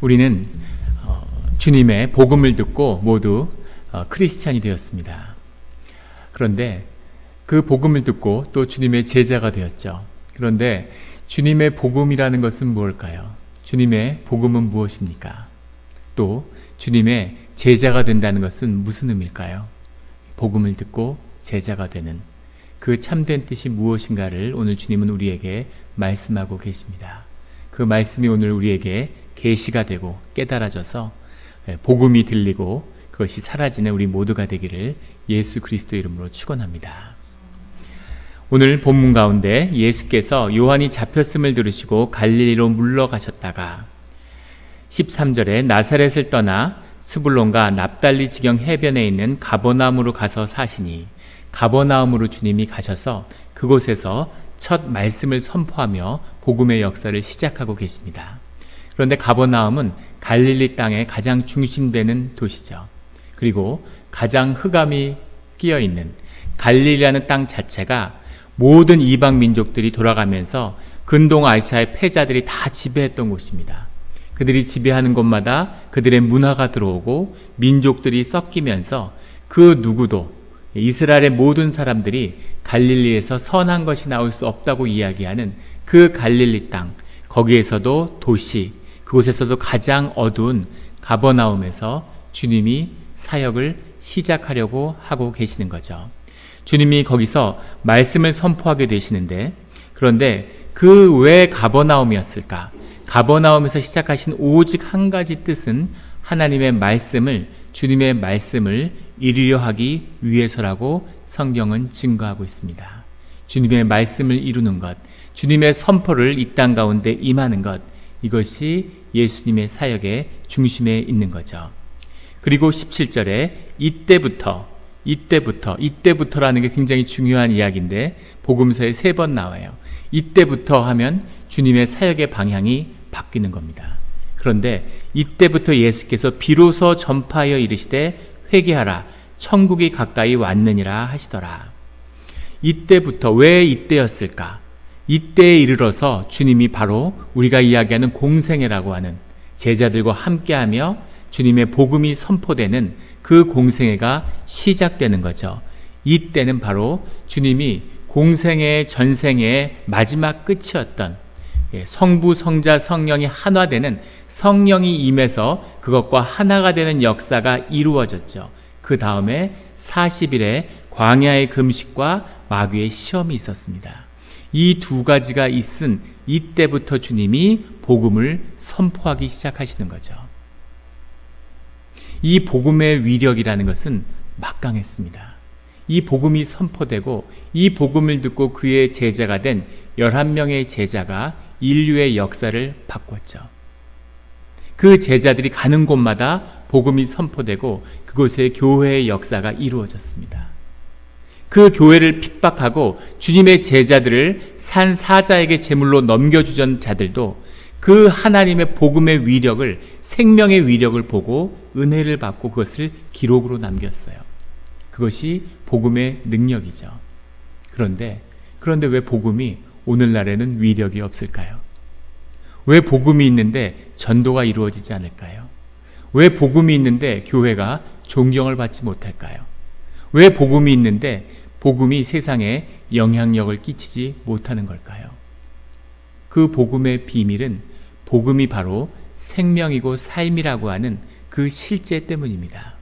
우리는 주님의 복음을 듣고 모두 크리스찬이 되었습니다. 그런데 그 복음을 듣고 또 주님의 제자가 되었죠. 그런데 주님의 복음이라는 것은 무엇일까요? 주님의 복음은 무엇입니까? 또 주님의 제자가 된다는 것은 무슨 의미일까요? 복음을 듣고 제자가 되는 그 참된 뜻이 무엇인가를 오늘 주님은 우리에게 말씀하고 계십니다. 그 말씀이 오늘 우리에게 계시가 되고 깨달아져서 복음이 들리고 그것이 사라지는 우리 모두가 되기를 예수 그리스도 이름으로 축원합니다. 오늘 본문 가운데 예수께서 요한이 잡혔음을 들으시고 갈릴리로 물러가셨다가 13절에 나사렛을 떠나 스불론과 납달리 지경 해변에 있는 가버나움으로 가서 사시니 가버나움으로 주님이 가셔서 그곳에서 첫 말씀을 선포하며 복음의 역사를 시작하고 계십니다. 그런데 가버나움은 갈릴리 땅의 가장 중심되는 도시죠. 그리고 가장 흑암이 끼어있는 갈릴리라는 땅 자체가 모든 이방 민족들이 돌아가면서 근동 아시아의 패자들이 다 지배했던 곳입니다. 그들이 지배하는 곳마다 그들의 문화가 들어오고 민족들이 섞이면서 그 누구도 이스라엘의 모든 사람들이 갈릴리에서 선한 것이 나올 수 없다고 이야기하는 그 갈릴리 땅, 거기에서도 도시, 그곳에서도 가장 어두운 가버나움에서 주님이 사역을 시작하려고 하고 계시는 거죠. 주님이 거기서 말씀을 선포하게 되시는데, 그런데 그 왜 가버나움이었을까? 가버나움에서 시작하신 오직 한 가지 뜻은 하나님의 말씀을, 주님의 말씀을 이루려 하기 위해서라고 성경은 증거하고 있습니다. 주님의 말씀을 이루는 것, 주님의 선포를 이 땅 가운데 임하는 것, 이것이 예수님의 사역의 중심에 있는 거죠. 그리고 17절에 이때부터라는 게 굉장히 중요한 이야기인데 복음서에 3번 나와요. 이때부터 하면 주님의 사역의 방향이 바뀌는 겁니다. 그런데 이때부터 예수께서 비로소 전파하여 이르시되 회개하라 천국이 가까이 왔느니라 하시더라. 이때부터 왜 이때였을까? 이때에 이르러서 주님이 바로 우리가 이야기하는 공생애라고 하는 제자들과 함께하며 주님의 복음이 선포되는 그 공생애가 시작되는 거죠. 이때는 바로 주님이 공생애 전생애의 마지막 끝이었던 성부, 성자, 성령이 하나되는 성령이 임해서 그것과 하나가 되는 역사가 이루어졌죠. 그 다음에 40일의 광야의 금식과 마귀의 시험이 있었습니다. 이 두 가지가 있은 이때부터 주님이 복음을 선포하기 시작하시는 거죠. 이 복음의 위력이라는 것은 막강했습니다. 이 복음이 선포되고 이 복음을 듣고 그의 제자가 된 11명의 제자가 인류의 역사를 바꿨죠. 그 제자들이 가는 곳마다 복음이 선포되고 그곳에 교회의 역사가 이루어졌습니다. 그 교회를 핍박하고 주님의 제자들을 산 사자에게 제물로 넘겨주던 자들도 그 하나님의 복음의 위력을, 생명의 위력을 보고 은혜를 받고 그것을 기록으로 남겼어요. 그것이 복음의 능력이죠. 그런데 왜 복음이 오늘날에는 위력이 없을까요? 왜 복음이 있는데 전도가 이루어지지 않을까요? 왜 복음이 있는데 교회가 존경을 받지 못할까요? 왜 복음이 있는데 복음이 세상에 영향력을 끼치지 못하는 걸까요? 그 복음의 비밀은 복음이 바로 생명이고 삶이라고 하는 그 실제 때문입니다.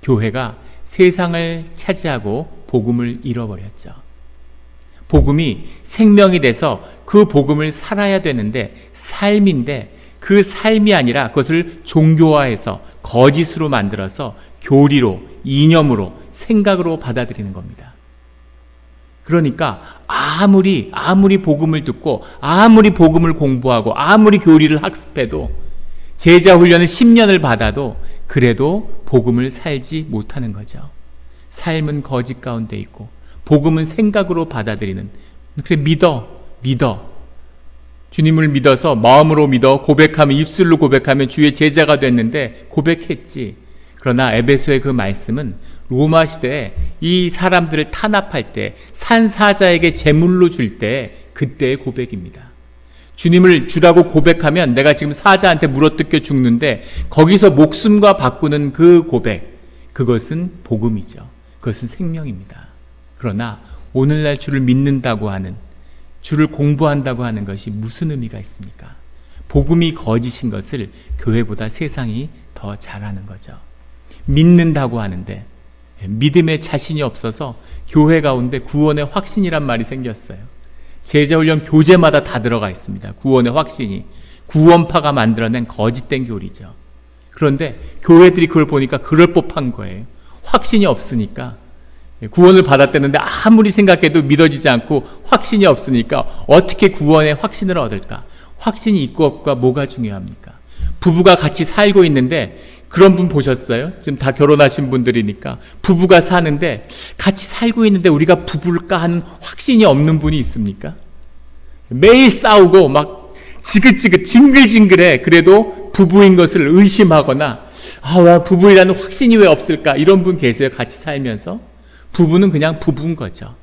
교회가 세상을 차지하고 복음을 잃어버렸죠. 복음이 생명이 돼서 그 복음을 살아야 되는데 삶인데 그 삶이 아니라 그것을 종교화해서 거짓으로 만들어서 교리로, 이념으로, 생각으로 받아들이는 겁니다. 그러니까 아무리 복음을 듣고 아무리 복음을 공부하고 아무리 교리를 학습해도 제자 훈련을 10년을 받아도 그래도 복음을 살지 못하는 거죠. 삶은 거짓 가운데 있고 복음은 생각으로 받아들이는. 그래 믿어. 주님을 믿어서 마음으로 믿어 고백하면, 입술로 고백하면 주의 제자가 됐는데 고백했지. 그러나 에베소의 그 말씀은 로마 시대에 이 사람들을 탄압할 때, 산 사자에게 제물로 줄 때 그때의 고백입니다. 주님을 주라고 고백하면 내가 지금 사자한테 물어뜯겨 죽는데 거기서 목숨과 바꾸는 그 고백, 그것은 복음이죠. 그것은 생명입니다. 그러나 오늘날 주를 믿는다고 하는, 주를 공부한다고 하는 것이 무슨 의미가 있습니까? 복음이 거짓인 것을 교회보다 세상이 더 잘하는 거죠. 믿는다고 하는데 믿음에 자신이 없어서 교회 가운데 구원의 확신이란 말이 생겼어요. 제자훈련 교재마다 다 들어가 있습니다. 구원의 확신이. 구원파가 만들어낸 거짓된 교리죠. 그런데 교회들이 그걸 보니까 그럴 법한 거예요. 확신이 없으니까. 구원을 받았다는데 아무리 생각해도 믿어지지 않고 확신이 없으니까 어떻게 구원의 확신을 얻을까? 확신이 있고 없고가 뭐가 중요합니까? 부부가 같이 살고 있는데 그런 분 보셨어요? 지금 다 결혼하신 분들이니까 부부가 사는데 같이 살고 있는데 우리가 부부일까 하는 확신이 없는 분이 있습니까? 매일 싸우고 막 지긋지긋 징글징글해. 그래도 부부인 것을 의심하거나 왜 부부이라는 확신이 왜 없을까? 이런 분 계세요. 같이 살면서. 부부는 그냥 부부인 거죠.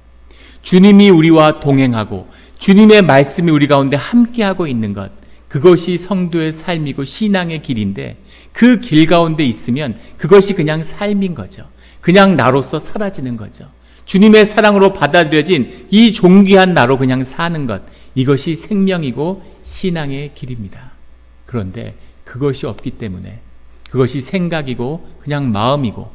주님이 우리와 동행하고 주님의 말씀이 우리 가운데 함께하고 있는 것, 그것이 성도의 삶이고 신앙의 길인데 그 길 가운데 있으면 그것이 그냥 삶인 거죠. 그냥 나로서 사라지는 거죠. 주님의 사랑으로 받아들여진 이 존귀한 나로 그냥 사는 것, 이것이 생명이고 신앙의 길입니다. 그런데 그것이 없기 때문에 그것이 생각이고 그냥 마음이고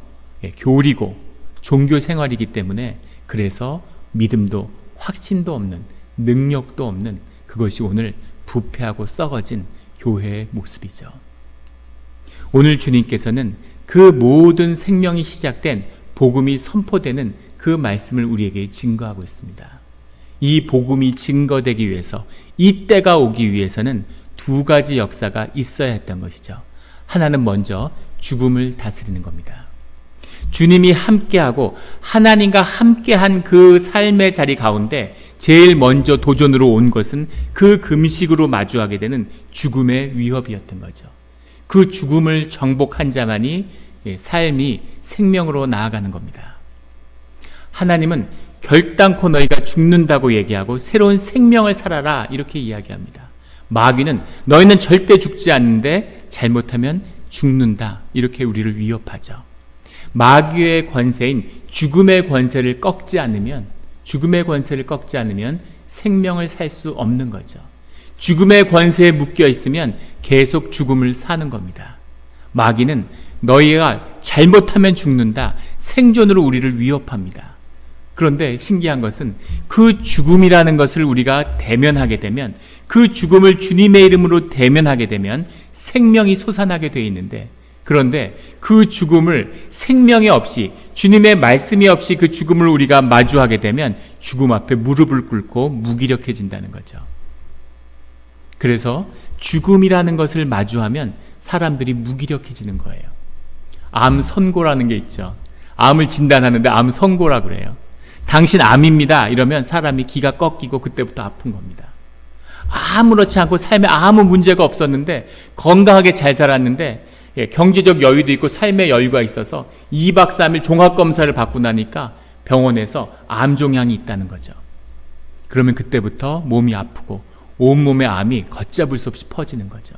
교리고 종교 생활이기 때문에 그래서 믿음도 확신도 없는, 능력도 없는, 그것이 오늘 부패하고 썩어진 교회의 모습이죠. 오늘 주님께서는 그 모든 생명이 시작된 복음이 선포되는 그 말씀을 우리에게 증거하고 있습니다. 이 복음이 증거되기 위해서, 이 때가 오기 위해서는 두 가지 역사가 있어야 했던 것이죠. 하나는 먼저 죽음을 다스리는 겁니다. 주님이 함께하고 하나님과 함께한 그 삶의 자리 가운데 제일 먼저 도전으로 온 것은 그 금식으로 마주하게 되는 죽음의 위협이었던 거죠. 그 죽음을 정복한 자만이 삶이 생명으로 나아가는 겁니다. 하나님은 결단코 너희가 죽는다고 얘기하고 새로운 생명을 살아라 이렇게 이야기합니다. 마귀는 너희는 절대 죽지 않는데 잘못하면 죽는다 이렇게 우리를 위협하죠. 마귀의 권세인 죽음의 권세를 꺾지 않으면 생명을 살 수 없는 거죠. 죽음의 권세에 묶여 있으면 계속 죽음을 사는 겁니다. 마귀는 너희가 잘못하면 죽는다, 생존으로 우리를 위협합니다. 그런데 신기한 것은 그 죽음이라는 것을 우리가 대면하게 되면, 그 죽음을 주님의 이름으로 대면하게 되면 생명이 솟아나게 되어 있는데, 그런데 그 죽음을 생명이 없이, 주님의 말씀이 없이 그 죽음을 우리가 마주하게 되면 죽음 앞에 무릎을 꿇고 무기력해진다는 거죠. 그래서 죽음이라는 것을 마주하면 사람들이 무기력해지는 거예요. 암 선고라는 게 있죠. 암을 진단하는데 암 선고라 그래요. 당신 암입니다 이러면 사람이 기가 꺾이고 그때부터 아픈 겁니다. 아무렇지 않고 삶에 아무 문제가 없었는데 건강하게 잘 살았는데 경제적 여유도 있고 삶의 여유가 있어서 2박 3일 종합검사를 받고 나니까 병원에서 암종양이 있다는 거죠. 그러면 그때부터 몸이 아프고 온몸에 암이 걷잡을 수 없이 퍼지는 거죠.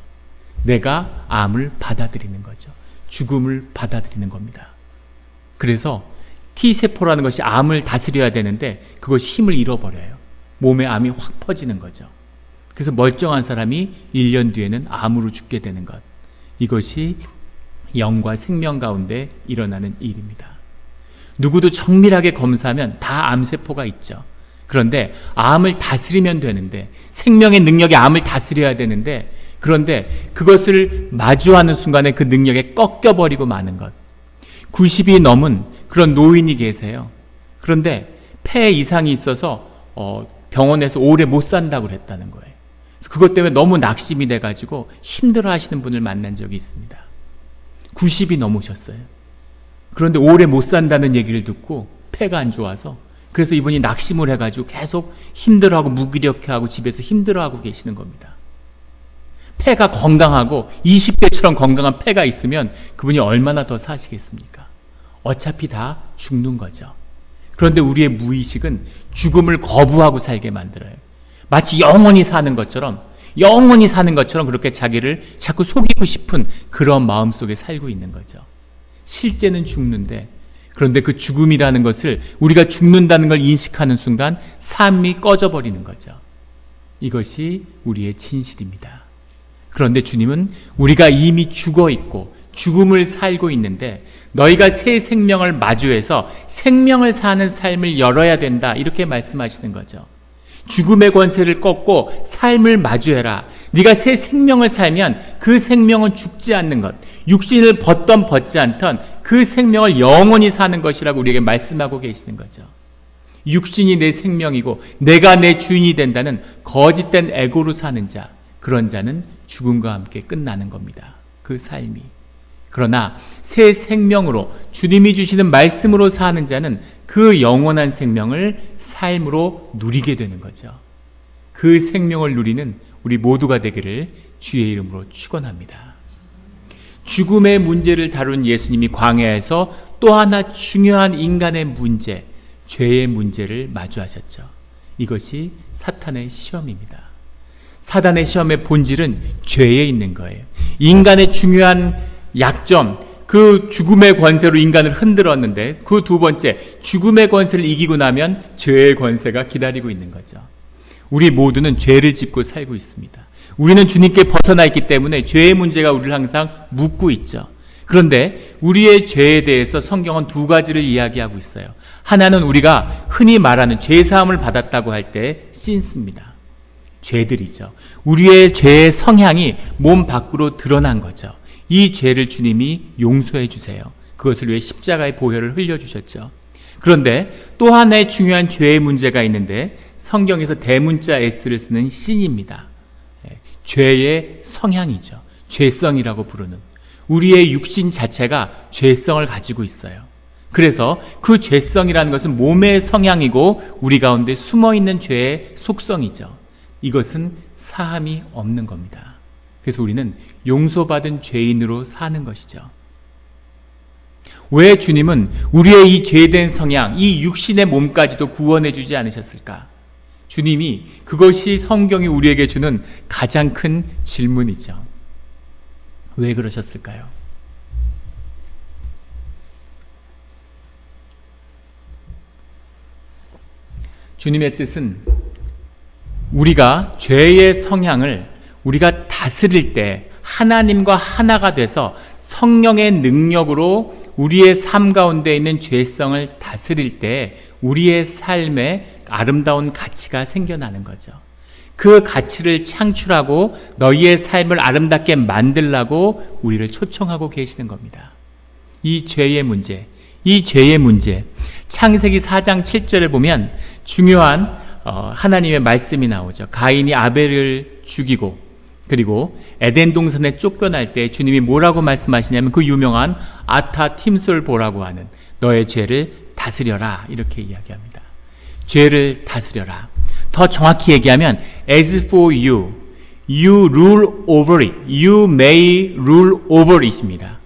내가 암을 받아들이는 거죠. 죽음을 받아들이는 겁니다. 그래서 T세포라는 것이 암을 다스려야 되는데 그것이 힘을 잃어버려요. 몸에 암이 확 퍼지는 거죠. 그래서 멀쩡한 사람이 1년 뒤에는 암으로 죽게 되는 것, 이것이 영과 생명 가운데 일어나는 일입니다. 누구도 정밀하게 검사하면 다 암세포가 있죠. 그런데 암을 다스리면 되는데, 생명의 능력이 암을 다스려야 되는데, 그런데 그것을 마주하는 순간에 그 능력에 꺾여버리고 마는 것. 90이 넘은 그런 노인이 계세요. 그런데 폐 이상이 있어서 병원에서 오래 못 산다고 그랬다는 거예요. 그것 때문에 너무 낙심이 돼가지고 힘들어 하시는 분을 만난 적이 있습니다. 90이 넘으셨어요. 그런데 오래 못 산다는 얘기를 듣고 폐가 안 좋아서, 그래서 이분이 낙심을 해가지고 계속 힘들어하고 무기력해하고 집에서 힘들어하고 계시는 겁니다. 폐가 건강하고 20대처럼 건강한 폐가 있으면 그분이 얼마나 더 사시겠습니까? 어차피 다 죽는 거죠. 그런데 우리의 무의식은 죽음을 거부하고 살게 만들어요. 마치 영원히 사는 것처럼 영원히 사는 것처럼 그렇게 자기를 자꾸 속이고 싶은 그런 마음 속에 살고 있는 거죠. 실제는 죽는데, 그런데 그 죽음이라는 것을 우리가 죽는다는 걸 인식하는 순간 삶이 꺼져버리는 거죠. 이것이 우리의 진실입니다. 그런데 주님은 우리가 이미 죽어 있고 죽음을 살고 있는데 너희가 새 생명을 마주해서 생명을 사는 삶을 열어야 된다, 이렇게 말씀하시는 거죠. 죽음의 권세를 꺾고 삶을 마주해라. 네가 새 생명을 살면 그 생명은 죽지 않는 것, 육신을 벗던 벗지 않던 그 생명을 영원히 사는 것이라고 우리에게 말씀하고 계시는 거죠. 육신이 내 생명이고 내가 내 주인이 된다는 거짓된 에고로 사는 자, 그런 자는 죽음과 함께 끝나는 겁니다. 그 삶이. 그러나 새 생명으로 주님이 주시는 말씀으로 사는 자는 그 영원한 생명을 삶으로 누리게 되는 거죠. 그 생명을 누리는 우리 모두가 되기를 주의 이름으로 축원합니다. 죽음의 문제를 다룬 예수님이 광야에서 또 하나 중요한 인간의 문제, 죄의 문제를 마주하셨죠. 이것이 사탄의 시험입니다. 사단의 시험의 본질은 죄에 있는 거예요. 인간의 중요한 약점, 그 죽음의 권세로 인간을 흔들었는데 그 두 번째, 죽음의 권세를 이기고 나면 죄의 권세가 기다리고 있는 거죠. 우리 모두는 죄를 짓고 살고 있습니다. 우리는 주님께 벗어나 있기 때문에 죄의 문제가 우리를 항상 묶고 있죠. 그런데 우리의 죄에 대해서 성경은 두 가지를 이야기하고 있어요. 하나는 우리가 흔히 말하는 죄사함을 받았다고 할 때 신스입니다. 죄들이죠. 우리의 죄의 성향이 몸 밖으로 드러난 거죠. 이 죄를 주님이 용서해 주세요. 그것을 위해 십자가의 보혈을 흘려주셨죠. 그런데 또 하나의 중요한 죄의 문제가 있는데 성경에서 대문자 S를 쓰는 신입니다. 죄의 성향이죠. 죄성이라고 부르는. 우리의 육신 자체가 죄성을 가지고 있어요. 그래서 그 죄성이라는 것은 몸의 성향이고 우리 가운데 숨어있는 죄의 속성이죠. 이것은 사함이 없는 겁니다. 그래서 우리는 용서받은 죄인으로 사는 것이죠. 왜 주님은 우리의 이 죄된 성향, 이 육신의 몸까지도 구원해 주지 않으셨을까? 주님이, 그것이 성경이 우리에게 주는 가장 큰 질문이죠. 왜 그러셨을까요? 주님의 뜻은 우리가 죄의 성향을 우리가 다스릴 때 하나님과 하나가 돼서 성령의 능력으로 우리의 삶 가운데 있는 죄성을 다스릴 때 우리의 삶에 아름다운 가치가 생겨나는 거죠. 그 가치를 창출하고 너희의 삶을 아름답게 만들라고 우리를 초청하고 계시는 겁니다. 이 죄의 문제, 창세기 4장 7절에 보면 중요한 하나님의 말씀이 나오죠. 가인이 아벨을 죽이고 그리고 에덴 동산에 쫓겨날 때 주님이 뭐라고 말씀하시냐면 그 유명한 아타 팀솔 보라고 하는 너의 죄를 다스려라, 이렇게 이야기합니다. 죄를 다스려라. 더 정확히 얘기하면 as for you, you rule over it, you may rule over it입니다.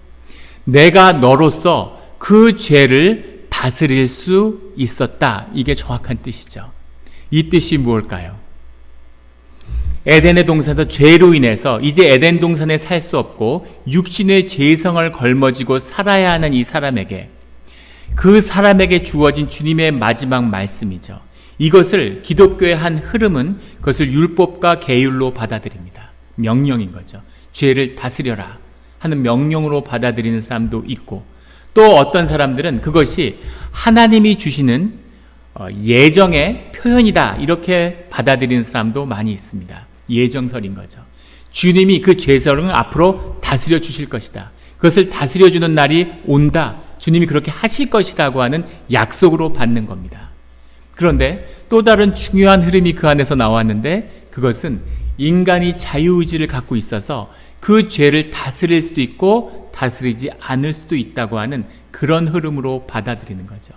내가 너로서 그 죄를 다스릴 수 있었다. 이게 정확한 뜻이죠. 이 뜻이 무엇일까요? 에덴의 동산에서 죄로 인해서 이제 에덴 동산에 살 수 없고 육신의 죄성을 걸머지고 살아야 하는 이 사람에게, 그 사람에게 주어진 주님의 마지막 말씀이죠. 이것을 기독교의 한 흐름은 그것을 율법과 계율로 받아들입니다. 명령인 거죠. 죄를 다스려라 하는 명령으로 받아들이는 사람도 있고, 또 어떤 사람들은 그것이 하나님이 주시는 예정의 표현이다, 이렇게 받아들이는 사람도 많이 있습니다. 예정설인 거죠. 주님이 그 죄성을 앞으로 다스려 주실 것이다. 그것을 다스려 주는 날이 온다. 주님이 그렇게 하실 것이라고 하는 약속으로 받는 겁니다. 그런데 또 다른 중요한 흐름이 그 안에서 나왔는데, 그것은 인간이 자유의지를 갖고 있어서 그 죄를 다스릴 수도 있고 다스리지 않을 수도 있다고 하는 그런 흐름으로 받아들이는 거죠.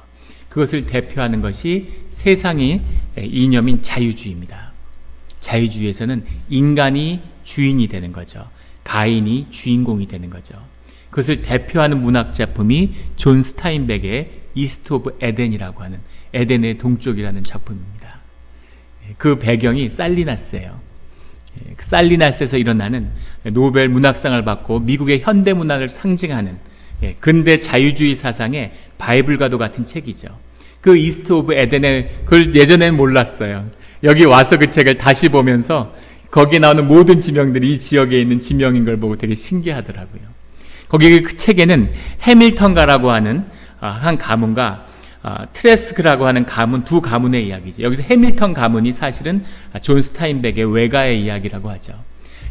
그것을 대표하는 것이 세상의 이념인 자유주의입니다. 자유주의에서는 인간이 주인이 되는 거죠. 가인이 주인공이 되는 거죠. 그것을 대표하는 문학작품이 존 스타인백의 이스트 오브 에덴이라고 하는, 에덴의 동쪽이라는 작품입니다. 그 배경이 살리나스예요. 살리나스에서 일어나는 노벨 문학상을 받고 미국의 현대 문학을 상징하는 근대 자유주의 사상의 바이블과도 같은 책이죠. 그 이스트 오브 에덴에 그걸 예전에는 몰랐어요. 여기 와서 그 책을 다시 보면서 거기에 나오는 모든 지명들이 이 지역에 있는 지명인 걸 보고 되게 신기하더라고요. 거기 그 책에는 해밀턴가라고 하는 한 가문과 트레스크라고 하는 가문, 두 가문의 이야기죠. 여기서 해밀턴 가문이 사실은 존 스타인백의 외가의 이야기라고 하죠.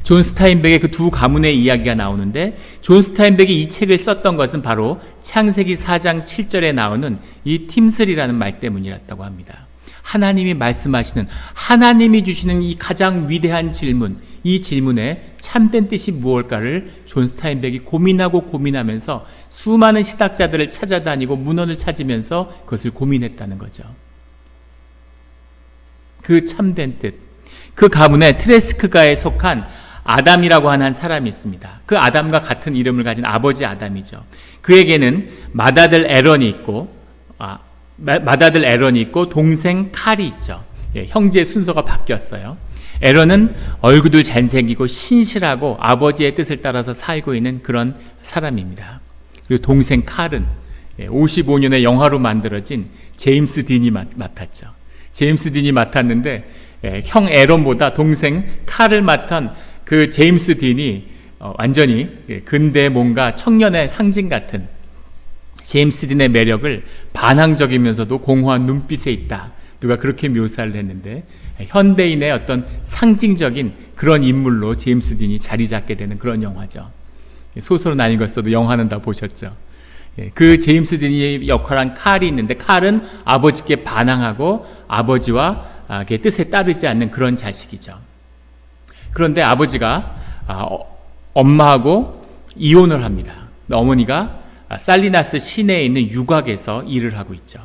존 스타인백의 그 두 가문의 이야기가 나오는데, 존 스타인백이 이 책을 썼던 것은 바로 창세기 4장 7절에 나오는 이 팀슬이라는 말 때문이었다고 합니다. 하나님이 말씀하시는, 하나님이 주시는 이 가장 위대한 질문, 이 질문의 참된 뜻이 무엇일까를 존 스타인백이 고민하면서 수많은 신학자들을 찾아다니고 문헌을 찾으면서 그것을 고민했다는 거죠. 그 참된 뜻, 그 가문의 트레스크가에 속한 아담이라고 하는 한 사람이 있습니다. 그 아담과 같은 이름을 가진 아버지 아담이죠. 그에게는 맏아들 에런이 있고 동생 칼이 있죠. 형제의 순서가 바뀌었어요. 에런은 얼굴도 잘생기고 신실하고 아버지의 뜻을 따라서 살고 있는 그런 사람입니다. 그리고 동생 칼은 55년에 영화로 만들어진 제임스 딘이 맡았죠. 제임스 딘이 맡았는데 형 에런보다 동생 칼을 맡은 그 제임스 딘이 완전히 근대 뭔가 청년의 상징 같은 제임스 딘의 매력을 반항적이면서도 공허한 눈빛에 있다. 누가 그렇게 묘사를 했는데, 현대인의 어떤 상징적인 그런 인물로 제임스 딘이 자리 잡게 되는 그런 영화죠. 소설은 안 읽었어도 영화는 다 보셨죠. 그 제임스 딘이 역할한 칼이 있는데, 칼은 아버지께 반항하고 아버지와 뜻에 따르지 않는 그런 자식이죠. 그런데 아버지가 엄마하고 이혼을 합니다. 어머니가 살리나스 시내에 있는 유곽에서 일을 하고 있죠.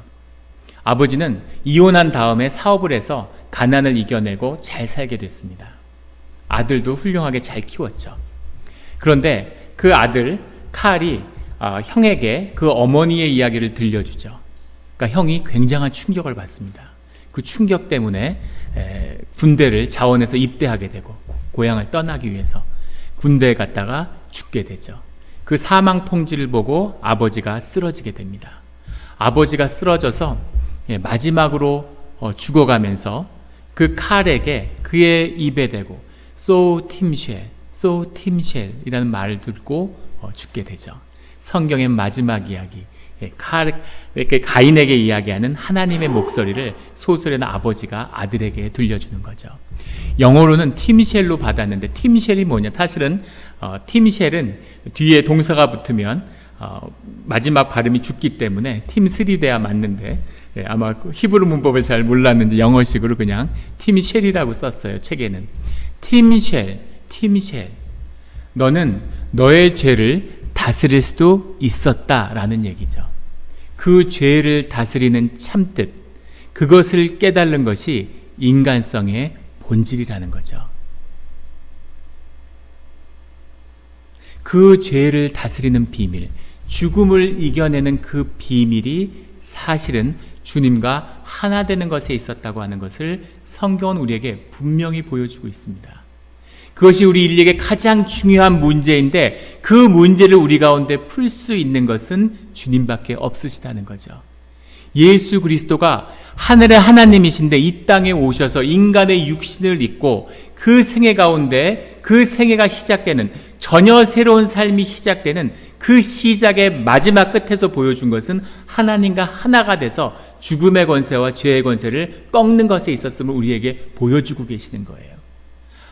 아버지는 이혼한 다음에 사업을 해서 가난을 이겨내고 잘 살게 됐습니다. 아들도 훌륭하게 잘 키웠죠. 그런데 그 아들 칼이 형에게 그 어머니의 이야기를 들려주죠. 그러니까 형이 굉장한 충격을 받습니다. 그 충격 때문에 군대를 자원해서 입대하게 되고 고향을 떠나기 위해서 군대에 갔다가 죽게 되죠. 그 사망 통지를 보고 아버지가 쓰러지게 됩니다. 아버지가 쓰러져서 마지막으로 죽어가면서 그 칼에게 그의 입에 대고 So Timshel 이라는 말을 듣고 죽게 되죠. 성경의 마지막 이야기, 가인에게 이야기하는 하나님의 목소리를 소설에는 아버지가 아들에게 들려주는 거죠. 영어로는 팀쉘로 받았는데, 팀쉘이 뭐냐? 사실은 팀쉘은 뒤에 동사가 붙으면 마지막 발음이 죽기 때문에 팀슬이 돼야 맞는데, 아마 히브리 문법을 잘 몰랐는지 영어식으로 그냥 팀쉘이라고 썼어요. 책에는 팀쉘, 너는 너의 죄를 다스릴 수도 있었다라는 얘기죠. 그 죄를 다스리는 참뜻, 그것을 깨달는 것이 인간성의 본질이라는 거죠. 그 죄를 다스리는 비밀, 죽음을 이겨내는 그 비밀이 사실은 주님과 하나 되는 것에 있었다고 하는 것을 성경은 우리에게 분명히 보여주고 있습니다. 그것이 우리 인류에게 가장 중요한 문제인데, 그 문제를 우리 가운데 풀 수 있는 것은 주님밖에 없으시다는 거죠. 예수 그리스도가 하늘의 하나님이신데 이 땅에 오셔서 인간의 육신을 입고 그 생애 가운데, 그 생애가 시작되는, 전혀 새로운 삶이 시작되는 그 시작의 마지막 끝에서 보여준 것은 하나님과 하나가 돼서 죽음의 권세와 죄의 권세를 꺾는 것에 있었음을 우리에게 보여주고 계시는 거예요.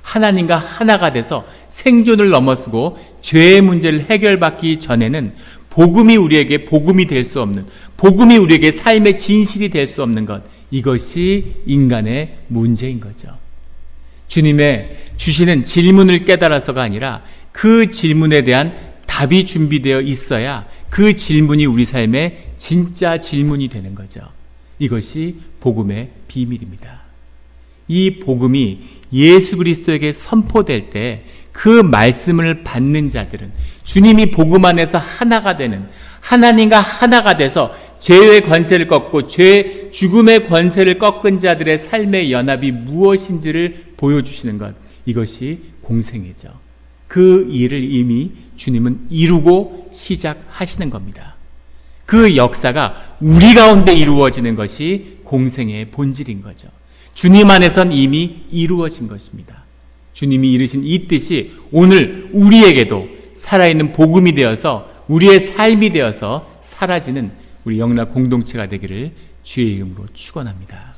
하나님과 하나가 돼서 생존을 넘어서고 죄의 문제를 해결받기 전에는 복음이 우리에게 복음이 될 수 없는, 복음이 우리에게 삶의 진실이 될 수 없는 것, 이것이 인간의 문제인 거죠. 주님의 주시는 질문을 깨달아서가 아니라 그 질문에 대한 답이 준비되어 있어야 그 질문이 우리 삶의 진짜 질문이 되는 거죠. 이것이 복음의 비밀입니다. 이 복음이 예수 그리스도에게 선포될 때 그 말씀을 받는 자들은 주님이 복음 안에서 하나가 되는, 하나님과 하나가 돼서 죄의 권세를 꺾고 죽음의 권세를 꺾은 자들의 삶의 연합이 무엇인지를 보여주시는 것, 이것이 공생애죠. 그 일을 이미 주님은 이루고 시작하시는 겁니다. 그 역사가 우리 가운데 이루어지는 것이 공생애의 본질인 거죠. 주님 안에선 이미 이루어진 것입니다. 주님이 이루신 이 뜻이 오늘 우리에게도 살아있는 복음이 되어서 우리의 삶이 되어서 사라지는 우리 영락 공동체가 되기를 주의 이름으로 축원합니다.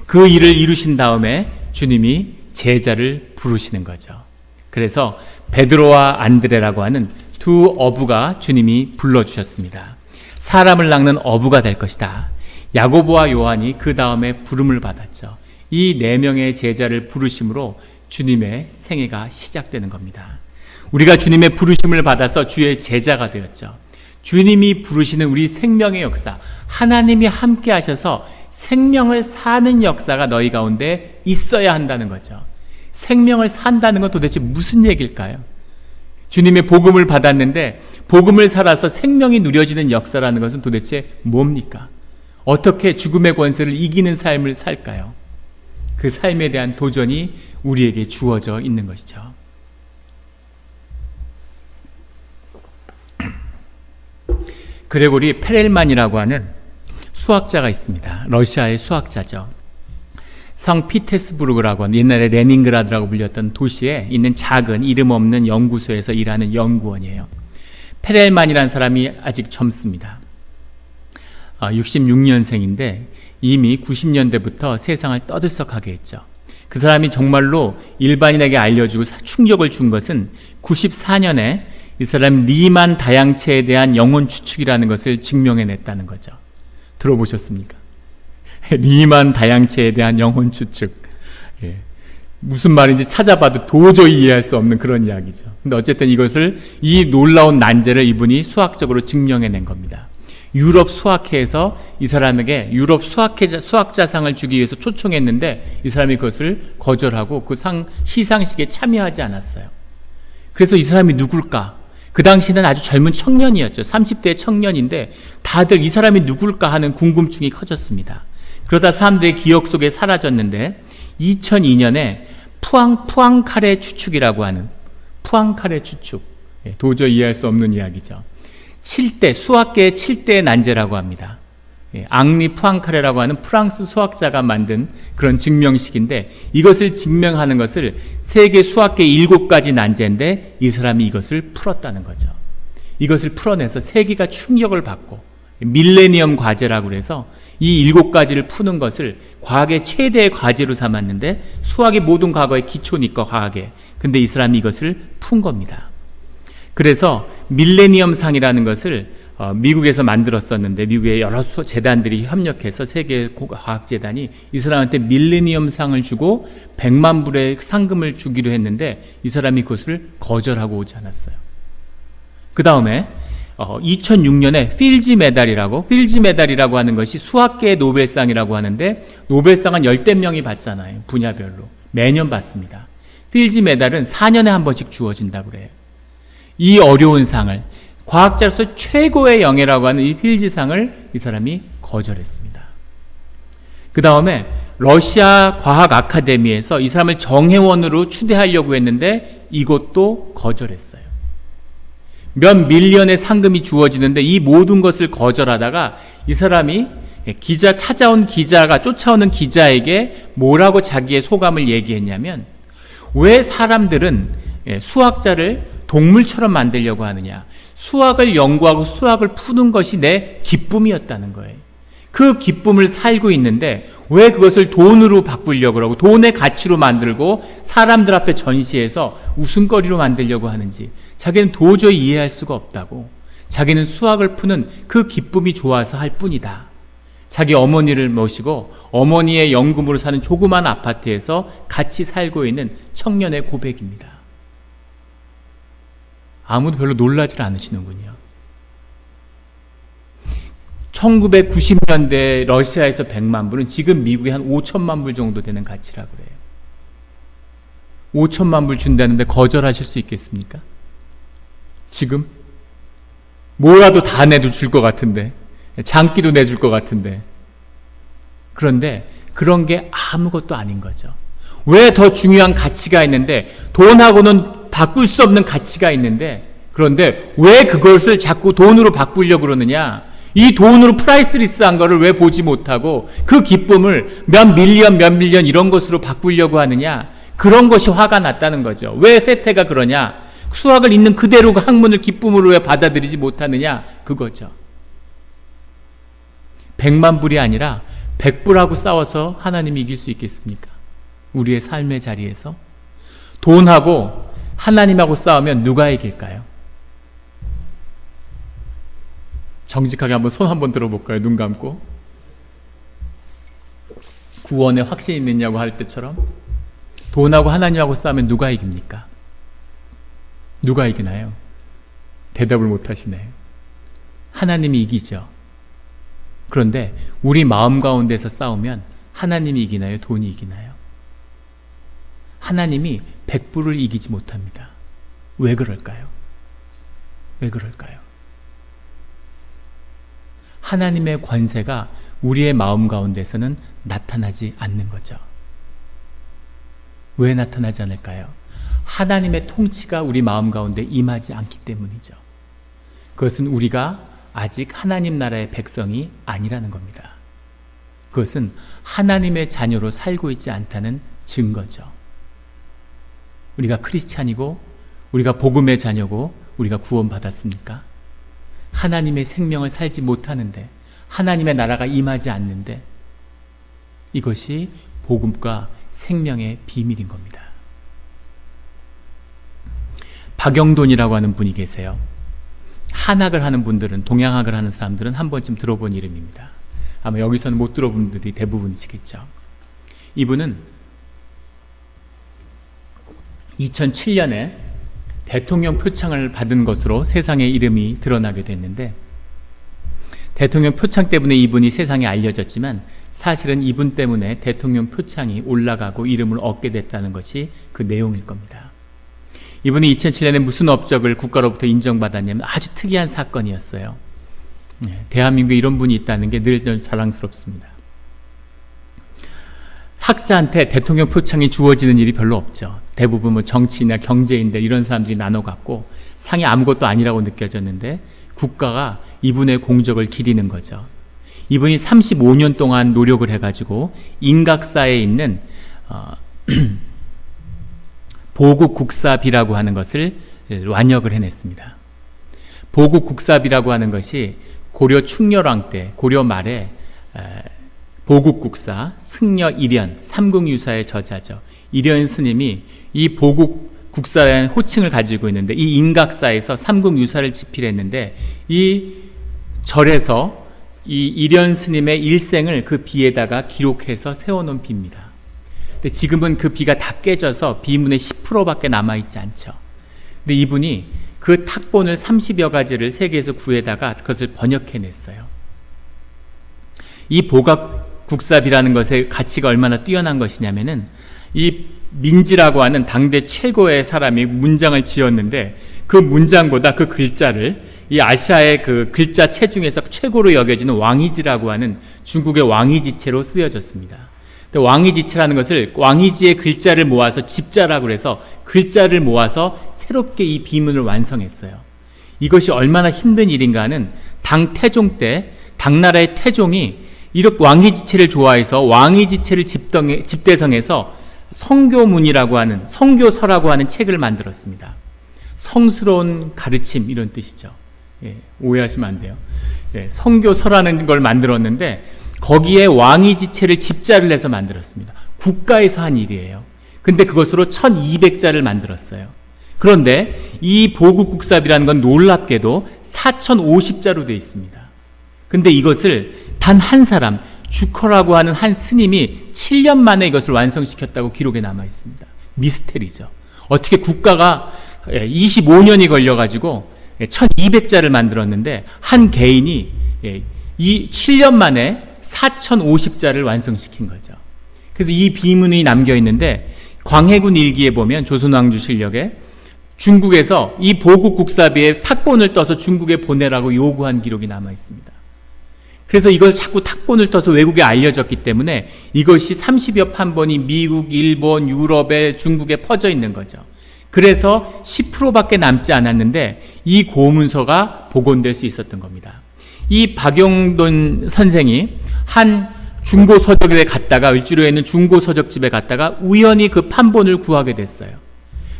그 일을 이루신 다음에 주님이 제자를 부르시는 거죠. 그래서 베드로와 안드레라고 하는 두 어부가 주님이 불러주셨습니다. 사람을 낚는 어부가 될 것이다. 야고보와 요한이 그 다음에 부름을 받았죠. 이 네 명의 제자를 부르심으로 주님의 생애가 시작되는 겁니다. 우리가 주님의 부르심을 받아서 주의 제자가 되었죠. 주님이 부르시는 우리 생명의 역사, 하나님이 함께 하셔서 생명을 사는 역사가 너희 가운데 있어야 한다는 거죠. 생명을 산다는 건 도대체 무슨 얘기일까요? 주님의 복음을 받았는데 복음을 살아서 생명이 누려지는 역사라는 것은 도대체 뭡니까? 어떻게 죽음의 권세를 이기는 삶을 살까요? 그 삶에 대한 도전이 우리에게 주어져 있는 것이죠. 그레고리 페렐만이라고 하는 수학자가 있습니다. 러시아의 수학자죠. 성피테스부르크라고 하는 옛날에 레닌그라드라고 불렸던 도시에 있는 작은 이름 없는 연구소에서 일하는 연구원이에요. 페렐만이라는 사람이 아직 젊습니다. 66년생인데 이미 90년대부터 세상을 떠들썩하게 했죠. 그 사람이 정말로 일반인에게 알려주고 충격을 준 것은 94년에 이 사람 리만 다양체에 대한 영혼 추측이라는 것을 증명해냈다는 거죠. 들어보셨습니까? 리만 다양체에 대한 영혼 추측. 예. 무슨 말인지 찾아봐도 도저히 이해할 수 없는 그런 이야기죠. 근데 어쨌든 이것을, 이 놀라운 난제를 이분이 수학적으로 증명해낸 겁니다. 유럽 수학회에서 이 사람에게 유럽 수학자상을 주기 위해서 초청했는데 이 사람이 그것을 거절하고 그 시상식에 참여하지 않았어요. 그래서 이 사람이 누굴까? 그 당시는 아주 젊은 청년이었죠. 30대 청년인데 다들 이 사람이 누굴까 하는 궁금증이 커졌습니다. 그러다 사람들의 기억 속에 사라졌는데 2002년에 푸앙카레 추측이라고 하는, 푸앙카레 추측, 도저히 이해할 수 없는 이야기죠. 7대, 수학계의 7대의 난제라고 합니다. 앙리 푸앙카레라고 하는 프랑스 수학자가 만든 그런 증명식인데 이것을 증명하는 것을 세계 수학계 7가지 난제인데 이 사람이 이것을 풀었다는 거죠. 이것을 풀어내서 세계가 충격을 받고 밀레니엄 과제라고 해서 이 7가지를 푸는 것을 과학의 최대의 과제로 삼았는데 수학의 모든 과거의 기초니까 과학에. 근데 이 사람이 이것을 푼 겁니다. 그래서 밀레니엄 상이라는 것을 미국에서 만들었었는데 미국의 여러 재단들이 협력해서 세계 과학재단이 이 사람한테 밀레니엄 상을 주고 100만 불의 상금을 주기로 했는데 이 사람이 그것을 거절하고 오지 않았어요. 그 다음에 2006년에 필지 메달이라고 하는 것이 수학계의 노벨상이라고 하는데 노벨상은 10명이 받잖아요. 분야별로. 매년 받습니다. 필지 메달은 4년에 한 번씩 주어진다고 그래요. 이 어려운 상을 과학자로서 최고의 영예라고 하는 이 필지상을 이 사람이 거절했습니다. 그 다음에 러시아 과학 아카데미에서 이 사람을 정회원으로 추대하려고 했는데 이것도 거절했어요. 몇 밀리언의 상금이 주어지는데 이 모든 것을 거절하다가 이 사람이 쫓아오는 기자에게 뭐라고 자기의 소감을 얘기했냐면, 왜 사람들은 수학자를 동물처럼 만들려고 하느냐. 수학을 연구하고 수학을 푸는 것이 내 기쁨이었다는 거예요. 그 기쁨을 살고 있는데 왜 그것을 돈으로 바꾸려고 하고 돈의 가치로 만들고 사람들 앞에 전시해서 웃음거리로 만들려고 하는지 자기는 도저히 이해할 수가 없다고. 자기는 수학을 푸는 그 기쁨이 좋아서 할 뿐이다. 자기 어머니를 모시고 어머니의 연금으로 사는 조그만 아파트에서 같이 살고 있는 청년의 고백입니다. 아무도 별로 놀라질 않으시는군요. 1990년대 러시아에서 100만 불은 지금 미국에 한 5천만 불 정도 되는 가치라고 그래요. 5천만 불 준다는데 거절하실 수 있겠습니까? 지금? 뭐라도 다 내도 줄 것 같은데, 장기도 내줄 것 같은데. 그런데 그런 게 아무것도 아닌 거죠. 왜 더 중요한 가치가 있는데, 돈하고는 바꿀 수 없는 가치가 있는데, 그런데 왜 그것을 자꾸 돈으로 바꾸려고 그러느냐? 이 돈으로 프라이스리스한 거를 왜 보지 못하고 그 기쁨을 몇 밀리언 이런 것으로 바꾸려고 하느냐? 그런 것이 화가 났다는 거죠. 왜 세태가 그러냐? 수학을 있는 그대로 그 학문을 기쁨으로 왜 받아들이지 못하느냐? 그거죠. 100만 불이 아니라 100불하고 싸워서 하나님이 이길 수 있겠습니까? 우리의 삶의 자리에서 돈하고 하나님하고 싸우면 누가 이길까요? 정직하게 한번 손 한번 들어볼까요? 눈 감고. 구원에 확신이 있느냐고 할 때처럼 돈하고 하나님하고 싸우면 누가 이깁니까? 누가 이기나요? 대답을 못 하시네요. 하나님이 이기죠. 그런데 우리 마음 가운데서 싸우면 하나님이 이기나요? 돈이 이기나요? 하나님이 100불을 이기지 못합니다. 왜 그럴까요? 왜 그럴까요? 하나님의 권세가 우리의 마음 가운데서는 나타나지 않는 거죠. 왜 나타나지 않을까요? 하나님의 통치가 우리 마음 가운데 임하지 않기 때문이죠. 그것은 우리가 아직 하나님 나라의 백성이 아니라는 겁니다. 그것은 하나님의 자녀로 살고 있지 않다는 증거죠. 우리가 크리스찬이고 우리가 복음의 자녀고 우리가 구원받았습니까? 하나님의 생명을 살지 못하는데, 하나님의 나라가 임하지 않는데, 이것이 복음과 생명의 비밀인 겁니다. 박영돈이라고 하는 분이 계세요. 한학을 하는 분들은, 동양학을 하는 사람들은 한 번쯤 들어본 이름입니다. 아마 여기서는 못 들어본 분들이 대부분이시겠죠. 이분은 2007년에 대통령 표창을 받은 것으로 세상에 이름이 드러나게 됐는데, 대통령 표창 때문에 이분이 세상에 알려졌지만 사실은 이분 때문에 대통령 표창이 올라가고 이름을 얻게 됐다는 것이 그 내용일 겁니다. 이분이 2007년에 무슨 업적을 국가로부터 인정받았냐면 아주 특이한 사건이었어요. 대한민국에 이런 분이 있다는 게 늘 자랑스럽습니다. 학자한테 대통령 표창이 주어지는 일이 별로 없죠. 대부분 뭐 정치나 경제인들 이런 사람들이 나눠 갖고 상이 아무것도 아니라고 느껴졌는데 국가가 이분의 공적을 기리는 거죠. 이분이 35년 동안 노력을 해가지고 인각사에 있는 보국국사비라고 하는 것을 완역을 해냈습니다. 보국국사비라고 하는 것이 고려 충렬왕 때, 고려 말에 보국국사, 승려 일연, 삼국유사의 저자죠. 일연 스님이 이 보국국사라는 호칭을 가지고 있는데, 이 인각사에서 삼국유사를 집필했는데, 이 절에서 이 일연 스님의 일생을 그 비에다가 기록해서 세워놓은 비입니다. 근데 지금은 그 비가 다 깨져서 비문의 10%밖에 남아있지 않죠. 근데 이분이 그 탁본을 30여 가지를 세계에서 구해다가 그것을 번역해냈어요. 이 보각국사비라는 것의 가치가 얼마나 뛰어난 것이냐면은, 이 민지라고 하는 당대 최고의 사람이 문장을 지었는데, 그 문장보다 그 글자를 이 아시아의 그 글자체 중에서 최고로 여겨지는 왕이지라고 하는 중국의 왕이지체로 쓰여졌습니다. 왕이지체라는 것을 왕이지의 글자를 모아서 집자라고 해서 글자를 모아서 새롭게 이 비문을 완성했어요. 이것이 얼마나 힘든 일인가 하는, 당 태종 때 당나라의 태종이 이렇게 왕이지체를 좋아해서 왕이지체를 집대성해서 성교문이라고 하는, 성교서라고 하는 책을 만들었습니다. 성스러운 가르침 이런 뜻이죠. 예, 오해하시면 안 돼요. 예, 성교서라는 걸 만들었는데 거기에 왕이지체를 집자를 해서 만들었습니다. 국가에서 한 일이에요. 근데 그것으로 1200자를 만들었어요. 그런데 이 보국국사비라는 건 놀랍게도 4050자로 되어 있습니다. 근데 이것을 단 한 사람, 주커라고 하는 한 스님이 7년 만에 이것을 완성시켰다고 기록에 남아 있습니다. 미스테리죠. 어떻게 국가가 25년이 걸려가지고 1200자를 만들었는데 한 개인이 이 7년 만에 4050자를 완성시킨 거죠. 그래서 이 비문이 남겨 있는데, 광해군 일기에 보면 조선왕조실력에 중국에서 이 보국국사비의 탁본을 떠서 중국에 보내라고 요구한 기록이 남아 있습니다. 그래서 이걸 자꾸 탁본을 떠서 외국에 알려졌기 때문에 이것이 30여 판본이 미국, 일본, 유럽에, 중국에 퍼져 있는 거죠. 그래서 10%밖에 남지 않았는데 이 고문서가 복원될 수 있었던 겁니다. 이 박용돈 선생이 한 중고서적에 갔다가, 을지로에 있는 중고서적집에 갔다가 우연히 그 판본을 구하게 됐어요.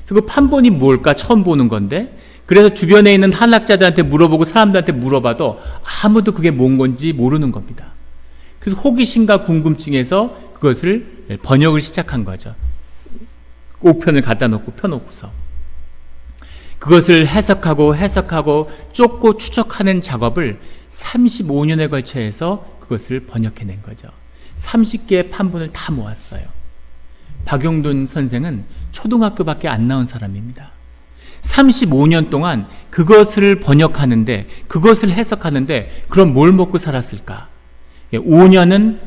그래서 그 판본이 뭘까 처음 보는 건데, 그래서 주변에 있는 한학자들한테 물어보고 사람들한테 물어봐도 아무도 그게 뭔 건지 모르는 겁니다. 그래서 호기심과 궁금증에서 그것을 번역을 시작한 거죠. 우편을 갖다 놓고 펴놓고서 그것을 해석하고 쫓고 추적하는 작업을 35년에 걸쳐 해서 그것을 번역해낸 거죠. 30개의 판본을 다 모았어요. 박용돈 선생은 초등학교밖에 안 나온 사람입니다. 35년 동안 그것을 번역하는데, 그것을 해석하는데 그럼 뭘 먹고 살았을까? 5년은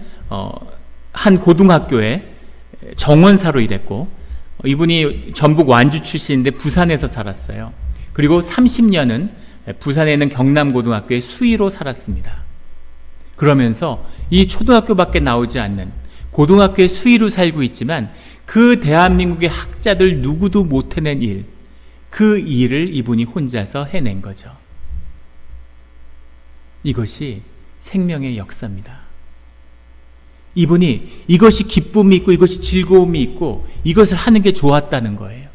한 고등학교에 정원사로 일했고, 이분이 전북 완주 출신인데 부산에서 살았어요. 그리고 30년은 부산에 있는 경남고등학교의 수의로 살았습니다. 그러면서 이 초등학교밖에 나오지 않는 고등학교의 수의로 살고 있지만 그 대한민국의 학자들 누구도 못 해낸 일, 그 일을 이분이 혼자서 해낸 거죠. 이것이 생명의 역사입니다. 이분이 이것이 기쁨이 있고 이것이 즐거움이 있고 이것을 하는 게 좋았다는 거예요.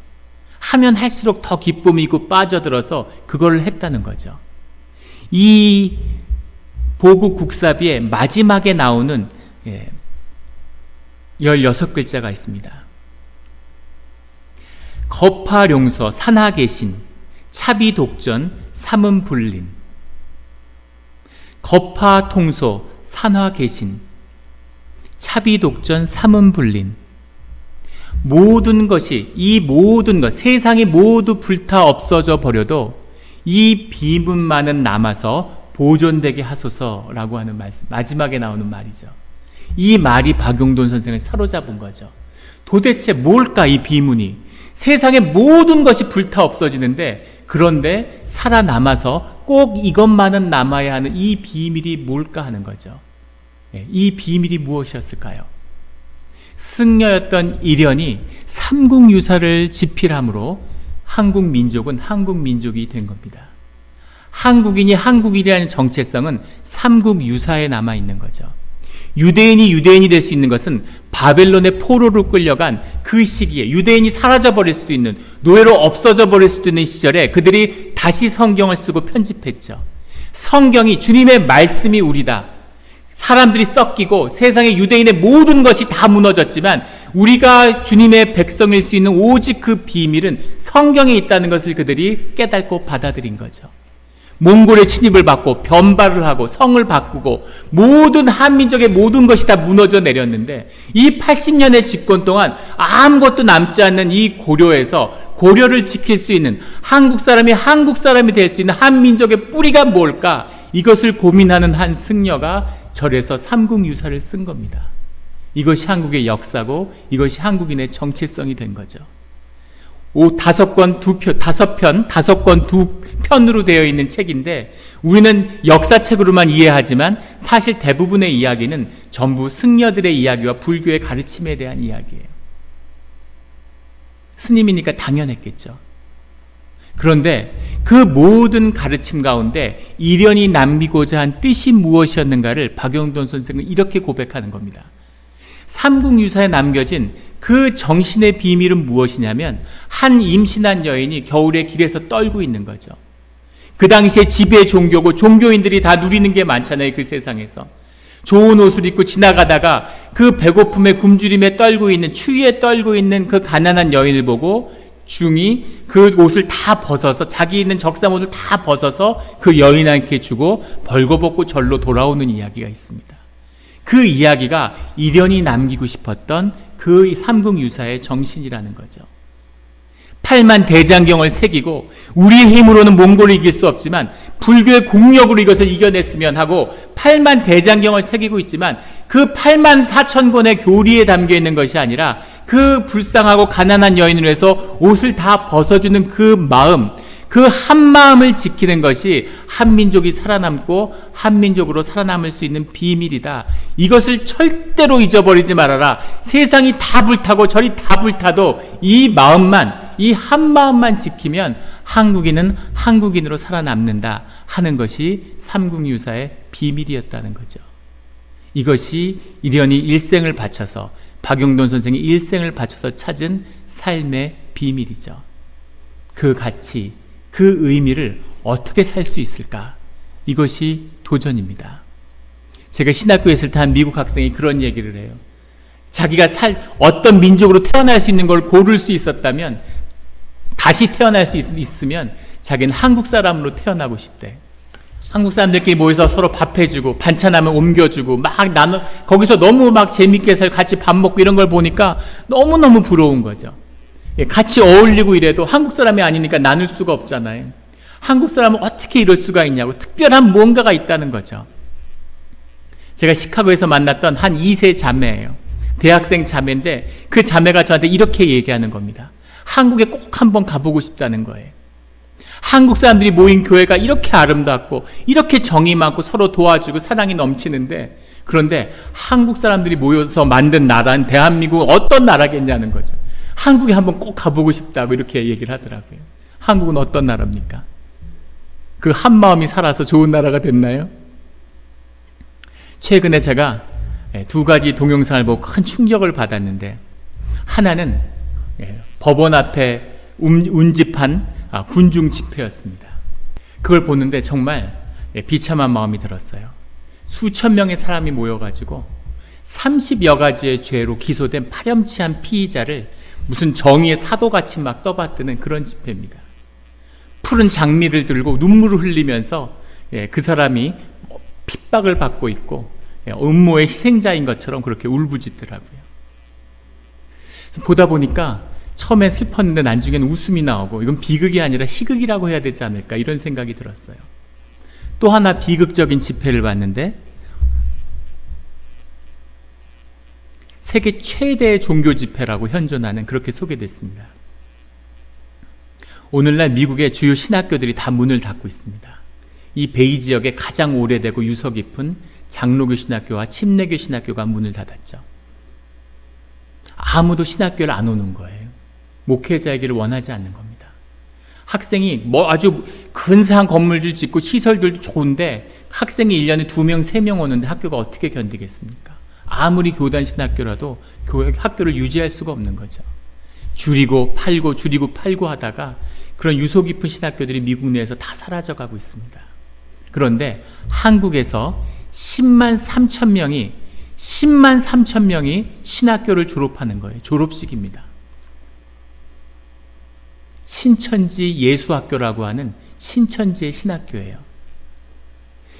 하면 할수록 더 기쁨이 있고 빠져들어서 그걸 했다는 거죠. 이 보국 국사비의 마지막에 나오는 16글자가 있습니다. 거파룡서 산하계신 차비독전 삼음불린. 거파통소 산하계신 차비독전 삼음불린. 모든 것이, 이 모든 것, 세상이 모두 불타 없어져 버려도 이 비문만은 남아서 보존되게 하소서라고 하는 말씀, 마지막에 나오는 말이죠. 이 말이 박용돈 선생을 사로잡은 거죠. 도대체 뭘까 이 비문이? 세상의 모든 것이 불타 없어지는데, 그런데 살아남아서 꼭 이것만은 남아야 하는 이 비밀이 뭘까 하는 거죠. 이 비밀이 무엇이었을까요? 승려였던 일현이 삼국유사를 집필함으로 한국 민족은 한국 민족이 된 겁니다. 한국인이 한국인이라는 정체성은 삼국유사에 남아있는 거죠. 유대인이 유대인이 될 수 있는 것은 바벨론의 포로로 끌려간 그 시기에, 유대인이 사라져버릴 수도 있는, 노예로 없어져 버릴 수도 있는 시절에 그들이 다시 성경을 쓰고 편집했죠. 성경이, 주님의 말씀이 우리다. 사람들이 섞이고 세상의 유대인의 모든 것이 다 무너졌지만 우리가 주님의 백성일 수 있는 오직 그 비밀은 성경에 있다는 것을 그들이 깨닫고 받아들인 거죠. 몽골의 침입을 받고 변발을 하고 성을 바꾸고 모든 한민족의 모든 것이 다 무너져 내렸는데, 이 80년의 집권 동안 아무것도 남지 않는 이 고려에서 고려를 지킬 수 있는, 한국 사람이 될 수 있는 한민족의 뿌리가 뭘까? 이것을 고민하는 한 승려가 절에서 삼국유사를 쓴 겁니다. 이것이 한국의 역사고 이것이 한국인의 정체성이 된 거죠. 5권 2편으로 되어 있는 책인데, 우리는 역사책으로만 이해하지만 사실 대부분의 이야기는 전부 승려들의 이야기와 불교의 가르침에 대한 이야기예요. 스님이니까 당연했겠죠. 그런데 그 모든 가르침 가운데 일현이 남기고자 한 뜻이 무엇이었는가를 박용돈 선생은 이렇게 고백하는 겁니다. 삼국유사에 남겨진 그 정신의 비밀은 무엇이냐면, 한 임신한 여인이 겨울에 길에서 떨고 있는 거죠. 그 당시에 지배 종교고 종교인들이 다 누리는 게 많잖아요. 그 세상에서 좋은 옷을 입고 지나가다가 그 배고픔에 굶주림에 떨고 있는, 추위에 떨고 있는 그 가난한 여인을 보고 중이 그 옷을 다 벗어서, 자기 있는 적삼옷을 다 벗어서 그 여인한테 주고 벌거벗고 절로 돌아오는 이야기가 있습니다. 그 이야기가 일현이 남기고 싶었던 그 삼국유사의 정신이라는 거죠. 8만 대장경을 새기고 우리의 힘으로는 몽골을 이길 수 없지만 불교의 공력으로 이것을 이겨냈으면 하고 8만 대장경을 새기고 있지만, 그 8만 4천 권의 교리에 담겨 있는 것이 아니라 그 불쌍하고 가난한 여인을 위해서 옷을 다 벗어주는 그 마음, 그 한마음을 지키는 것이 한민족이 살아남고 한민족으로 살아남을 수 있는 비밀이다. 이것을 절대로 잊어버리지 말아라. 세상이 다 불타고 저리 다 불타도 이 마음만, 이 한마음만 지키면 한국인은 한국인으로 살아남는다 하는 것이 삼국유사의 비밀이었다는 거죠. 이것이 이련히 일생을 바쳐서, 박용돈 선생이 일생을 바쳐서 찾은 삶의 비밀이죠. 그 가치, 그 의미를 어떻게 살 수 있을까? 이것이 도전입니다. 제가 신학교에 있을 때 한 미국 학생이 그런 얘기를 해요. 자기가 어떤 민족으로 태어날 수 있는 걸 고를 수 있었다면, 다시 태어날 수 있으면 자기는 한국 사람으로 태어나고 싶대. 한국 사람들끼리 모여서 서로 밥해주고 반찬하면 옮겨주고 막 거기서 너무 막 재밌게 해서 같이 밥 먹고 이런 걸 보니까 너무너무 부러운 거죠. 같이 어울리고 이래도 한국 사람이 아니니까 나눌 수가 없잖아요. 한국 사람은 어떻게 이럴 수가 있냐고, 특별한 뭔가가 있다는 거죠. 제가 시카고에서 만났던 한 2세 자매예요. 대학생 자매인데 그 자매가 저한테 이렇게 얘기하는 겁니다. 한국에 꼭 한번 가보고 싶다는 거예요. 한국 사람들이 모인 교회가 이렇게 아름답고 이렇게 정이 많고 서로 도와주고 사랑이 넘치는데, 그런데 한국 사람들이 모여서 만든 나라는 대한민국은 어떤 나라겠냐는 거죠. 한국에 한번 꼭 가보고 싶다고 이렇게 얘기를 하더라고요. 한국은 어떤 나라입니까? 그 한마음이 살아서 좋은 나라가 됐나요? 최근에 제가 2가지 동영상을 보고 큰 충격을 받았는데, 하나는 법원 앞에 운집한 군중 집회였습니다. 그걸 보는데 정말 비참한 마음이 들었어요. 수천 명의 사람이 모여가지고 30여 가지의 죄로 기소된 파렴치한 피의자를 무슨 정의의 사도같이 막 떠받드는 그런 집회입니다. 푸른 장미를 들고 눈물을 흘리면서 그 사람이 핍박을 받고 있고 음모의 희생자인 것처럼 그렇게 울부짖더라고요. 보다 보니까 처음엔 슬펐는데 나중에는 웃음이 나오고, 이건 비극이 아니라 희극이라고 해야 되지 않을까, 이런 생각이 들었어요. 또 하나 비극적인 집회를 봤는데, 세계 최대의 종교 집회라고 현존하는, 그렇게 소개됐습니다. 오늘날 미국의 주요 신학교들이 다 문을 닫고 있습니다. 이 베이 지역에 가장 오래되고 유서 깊은 장로교 신학교와 침례교 신학교가 문을 닫았죠. 아무도 신학교를 안 오는 거예요. 목회자이기를 원하지 않는 겁니다. 학생이 아주 근사한 건물들 짓고 시설들도 좋은데 학생이 1년에 2명, 3명 오는데 학교가 어떻게 견디겠습니까? 아무리 교단 신학교라도 학교를 유지할 수가 없는 거죠. 줄이고 팔고 하다가 그런 유서 깊은 신학교들이 미국 내에서 다 사라져가고 있습니다. 그런데 한국에서 10만 3천 명이 신학교를 졸업하는 거예요. 졸업식입니다. 신천지 예수학교라고 하는 신천지의 신학교예요.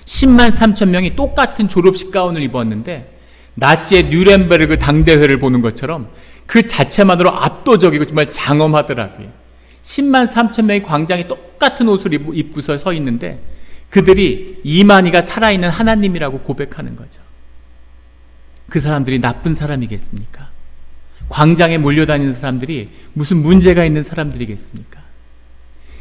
10만 3천 명이 똑같은 졸업식 가운을 입었는데 나치의 뉴렌베르그 당대회를 보는 것처럼 그 자체만으로 압도적이고 정말 장엄하더라고요. 10만 3천 명이 광장에 똑같은 옷을 입고서 서 있는데 그들이 이만희가 살아있는 하나님이라고 고백하는 거죠. 그 사람들이 나쁜 사람이겠습니까? 광장에 몰려다니는 사람들이 무슨 문제가 있는 사람들이겠습니까?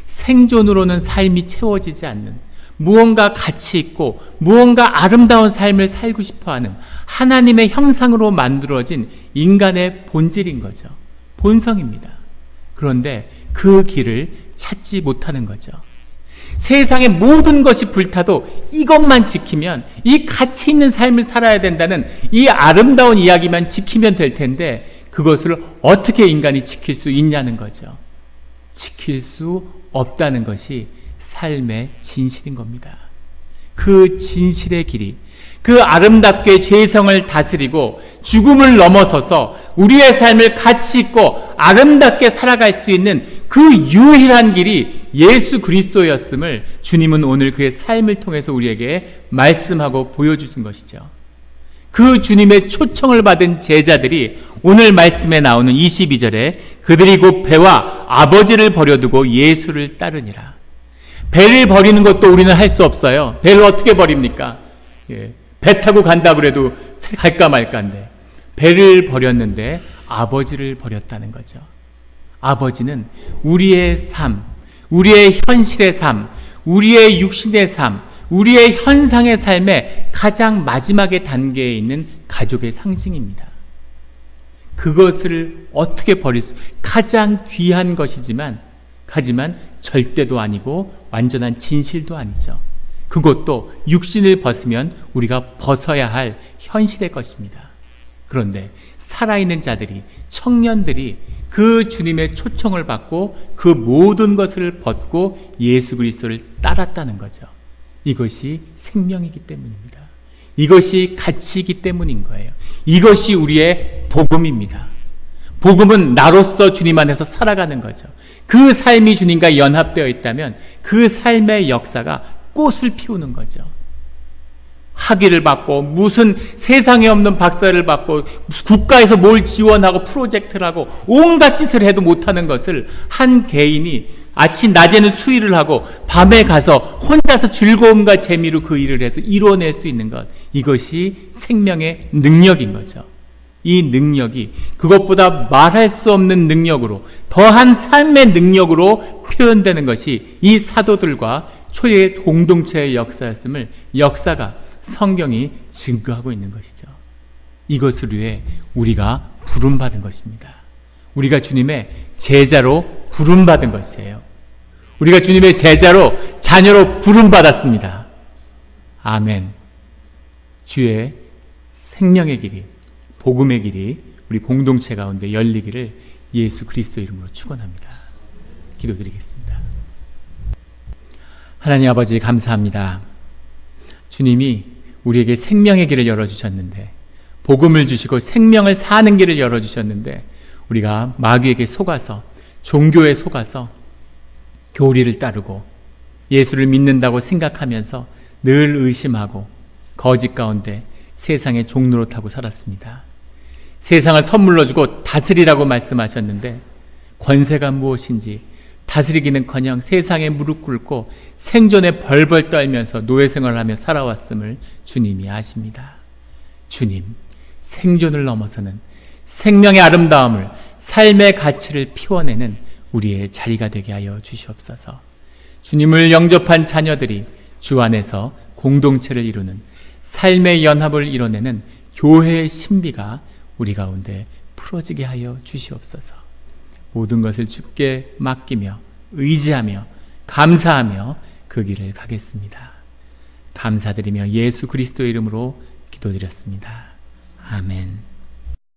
생존으로는 삶이 채워지지 않는, 무언가 가치 있고 무언가 아름다운 삶을 살고 싶어하는 하나님의 형상으로 만들어진 인간의 본질인 거죠. 본성입니다. 그런데 그 길을 찾지 못하는 거죠. 세상의 모든 것이 불타도 이것만 지키면, 이 가치 있는 삶을 살아야 된다는 이 아름다운 이야기만 지키면 될 텐데 그것을 어떻게 인간이 지킬 수 있냐는 거죠. 지킬 수 없다는 것이 삶의 진실인 겁니다. 그 진실의 길이, 그 아름답게 죄성을 다스리고 죽음을 넘어서서 우리의 삶을 가치 있고 아름답게 살아갈 수 있는 그 유일한 길이 예수 그리스도였음을 주님은 오늘 그의 삶을 통해서 우리에게 말씀하고 보여주신 것이죠. 그 주님의 초청을 받은 제자들이 오늘 말씀에 나오는 22절에 그들이 곧 배와 아버지를 버려두고 예수를 따르니라. 배를 버리는 것도 우리는 할 수 없어요. 배를 어떻게 버립니까? 배 타고 간다 그래도 갈까 말까인데 배를 버렸는데 아버지를 버렸다는 거죠. 아버지는 우리의 삶, 우리의 현실의 삶, 우리의 육신의 삶, 우리의 현상의 삶의 가장 마지막의 단계에 있는 가족의 상징입니다. 그것을 어떻게 버릴 수, 가장 귀한 것이지만, 하지만 절대도 아니고 완전한 진실도 아니죠. 그것도 육신을 벗으면 우리가 벗어야 할 현실의 것입니다. 그런데 살아있는 자들이, 청년들이 그 주님의 초청을 받고 그 모든 것을 벗고 예수 그리스도를 따랐다는 거죠. 이것이 생명이기 때문입니다. 이것이 가치이기 때문인 거예요. 이것이 우리의 복음입니다. 복음은 나로서 주님 안에서 살아가는 거죠. 그 삶이 주님과 연합되어 있다면 그 삶의 역사가 꽃을 피우는 거죠. 학위를 받고 무슨 세상에 없는 박사를 받고 국가에서 뭘 지원하고 프로젝트를 하고 온갖 짓을 해도 못하는 것을 한 개인이 아침 낮에는 수일을 하고 밤에 가서 혼자서 즐거움과 재미로 그 일을 해서 이뤄낼 수 있는 것, 이것이 생명의 능력인 거죠. 이 능력이 그것보다 말할 수 없는 능력으로, 더한 삶의 능력으로 표현되는 것이 이 사도들과 초대 공동체의 역사였음을 역사가, 성경이 증거하고 있는 것이죠. 이것을 위해 우리가 부름받은 것입니다. 우리가 주님의 제자로 부름받은 것이에요. 우리가 주님의 제자로, 자녀로 부름받았습니다. 아멘. 주의 생명의 길이, 복음의 길이 우리 공동체 가운데 열리기를 예수 그리스도 이름으로 축원합니다. 기도드리겠습니다. 하나님 아버지, 감사합니다. 주님이 우리에게 생명의 길을 열어주셨는데, 복음을 주시고 생명을 사는 길을 열어주셨는데, 우리가 마귀에게 속아서, 종교에 속아서 교리를 따르고 예수를 믿는다고 생각하면서 늘 의심하고 거짓 가운데 세상의 종로로 타고 살았습니다. 세상을 선물로 주고 다스리라고 말씀하셨는데 권세가 무엇인지 다스리기는커녕 세상에 무릎 꿇고 생존에 벌벌 떨면서 노예 생활을 하며 살아왔음을 주님이 아십니다. 주님, 생존을 넘어서는 생명의 아름다움을, 삶의 가치를 피워내는 우리의 자리가 되게 하여 주시옵소서. 주님을 영접한 자녀들이 주 안에서 공동체를 이루는, 삶의 연합을 이뤄내는 교회의 신비가 우리 가운데 풀어지게 하여 주시옵소서. 모든 것을 주께 맡기며 의지하며 감사하며 그 길을 가겠습니다. 감사드리며 예수 그리스도의 이름으로 기도드렸습니다. 아멘.